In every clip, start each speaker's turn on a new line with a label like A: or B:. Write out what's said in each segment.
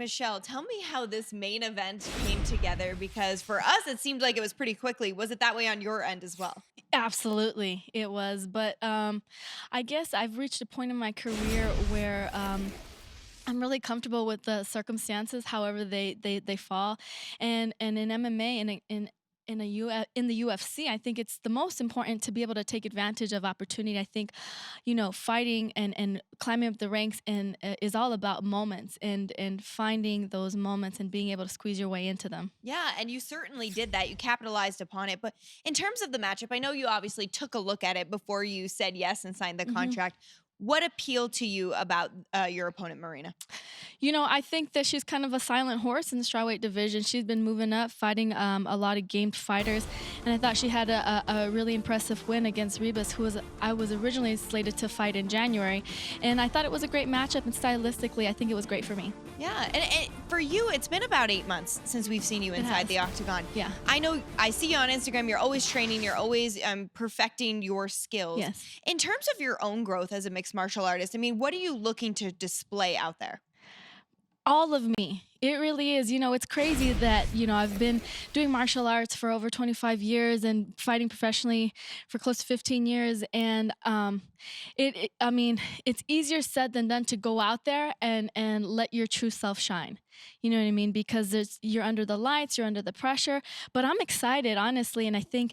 A: Michelle, tell me how this main event came together, because for us, it seemed like it was pretty quickly. Was it that way on your end as well?
B: Absolutely, it was. But I guess I've reached a point in my career where I'm really comfortable with the circumstances, however they fall, and in MMA and in the UFC, I think it's the most important to be able to take advantage of opportunity. I think, fighting and climbing up the ranks and is all about moments and finding those moments and being able to squeeze your way into them.
A: Yeah, and you certainly did that. You capitalized upon it. But in terms of the matchup, I know you obviously took a look at it before you said yes and signed the
B: Mhm.
A: contract. What appealed to you about your opponent, Marina?
B: I think that she's kind of a silent horse in the strawweight division. She's been moving up, fighting a lot of gamed fighters, and I thought she had a really impressive win against Rebus, I was originally slated to fight in January, and I thought it was a great matchup, and stylistically, I think it was great for me.
A: Yeah, and for you, it's been about 8 months since we've seen you
B: It
A: inside
B: has.
A: the octagon.
B: Yeah.
A: I know I see you on Instagram. You're always training. You're always perfecting your skills.
B: Yes.
A: In terms of your own growth as a mixed martial artist, I mean, what are you looking to display out there?
B: All of me. It really is. It's crazy that, I've been doing martial arts for over 25 years and fighting professionally for close to 15 years. And I mean, it's easier said than done to go out there and let your true self shine. You know what I mean? Because you're under the lights, you're under the pressure. But I'm excited, honestly. And I think,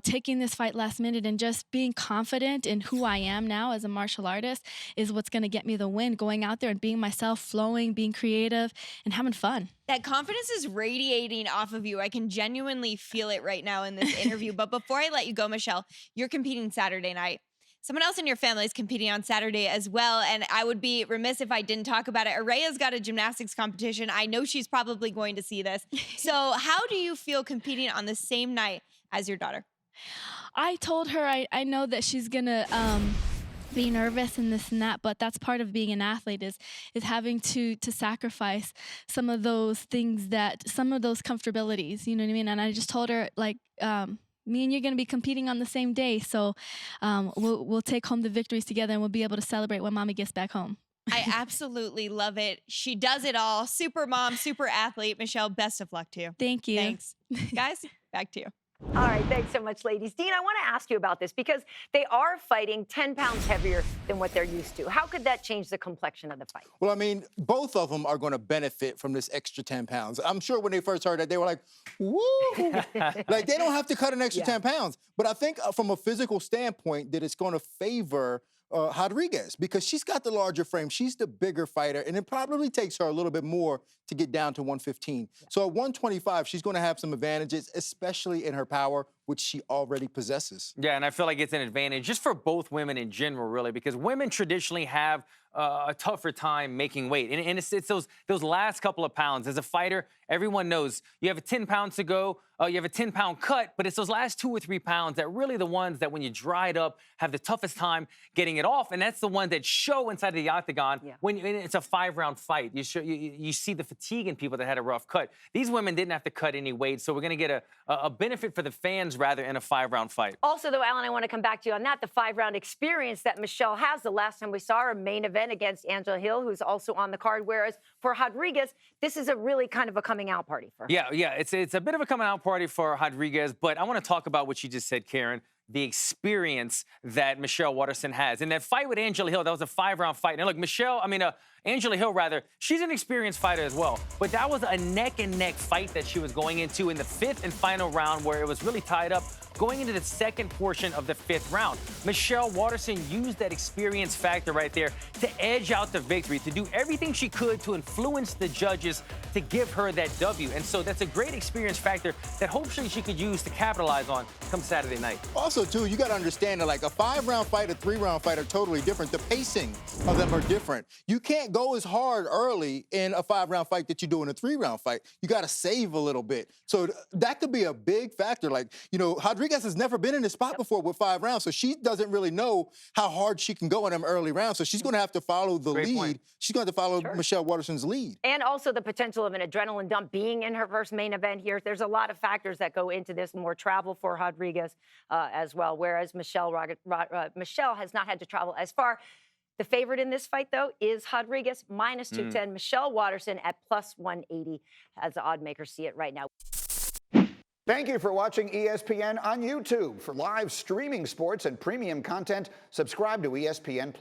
B: taking this fight last minute and just being confident in who I am now as a martial artist is what's going to get me the win. Going out there and being myself, flowing, being creative, and having fun.
A: That confidence is radiating off of you. I can genuinely feel it right now in this interview. But before I let you go, Michelle, you're competing Saturday night. Someone else in your family is competing on Saturday as well. And I would be remiss if I didn't talk about it. Araya's got a gymnastics competition. I know she's probably going to see this. So how do you feel competing on the same night as your daughter?
B: I told her I know that she's going to be nervous and this and that, but that's part of being an athlete is having to sacrifice some of those things, some of those comfortabilities, you know what I mean? And I just told her, like, me and you're going to be competing on the same day, so we'll take home the victories together and we'll be able to celebrate when mommy gets back home.
A: I absolutely love it. She does it all. Super mom, super athlete. Michelle, best of luck to you.
B: Thank you.
A: Thanks. Guys, back to you.
C: All right, thanks so much, ladies. Dean, I want to ask you about this because they are fighting 10 pounds heavier than what they're used to. How could that change the complexion of the fight?
D: Well, I mean, both of them are going to benefit from this extra 10 pounds. I'm sure when they first heard that, they were like, woo! Like, they don't have to cut an extra 10 pounds. But I think from a physical standpoint that it's going to favor Rodriguez because she's got the larger frame. She's the bigger fighter, and it probably takes her a little bit more to get down to 115. So at 125, she's going to have some advantages, especially in her power, which she already possesses.
E: Yeah, and I feel like it's an advantage just for both women in general, really, because women traditionally have a tougher time making weight. And it's those last couple of pounds. As a fighter, everyone knows you have 10 pounds to go, you have a 10-pound cut, but it's those last 2 or 3 pounds that really the ones that when you dry it up have the toughest time getting it off. And that's the ones that show inside of the octagon when it's a 5-round fight. You see the fatigue in people that had a rough cut. These women didn't have to cut any weight, so we're going to get a benefit for the fans rather in a 5-round fight.
C: Also, though, Alan, I want to come back to you on that. The 5-round experience that Michelle has. The last time we saw her main event against Angela Hill, who's also on the card. Whereas for Rodriguez, this is a really kind of a coming out party for her.
E: Yeah, it's a bit of a coming out party for Rodriguez, but I want to talk about what you just said, Karen. The experience that Michelle Waterson has. And that fight with Angela Hill, that was a 5-round fight. And look, Angela Hill, she's an experienced fighter as well. But that was a neck-and-neck fight that she was going into in the 5th and final round where it was really tied up going into the second portion of the 5th round. Michelle Waterson used that experience factor right there to edge out the victory, to do everything she could to influence the judges to give her that W. And so that's a great experience factor that hopefully she could use to capitalize on come Saturday night.
D: Also, too, you got to understand that like a 5-round fight, a 3-round fight are totally different. The pacing of them are different. You can't go as hard early in a 5-round fight that you do in a 3-round fight. You got to save a little bit. So that could be a big factor. Like, Rodriguez has never been in this spot before with 5 rounds, so she doesn't really know how hard she can go in them early rounds. So she's going to have to follow the lead.
E: Point.
D: She's going to follow Michelle Waterson's lead.
C: And also the potential of an adrenaline dump being in her first main event here. There's a lot of factors that go into this. More travel for Rodriguez as well, whereas Michelle has not had to travel as far. The favorite in this fight, though, is Rodriguez, minus 210. Michelle Waterson at plus 180, as the odd makers see it right now.
F: Thank you for watching ESPN on YouTube. For live streaming sports and premium content, subscribe to ESPN+.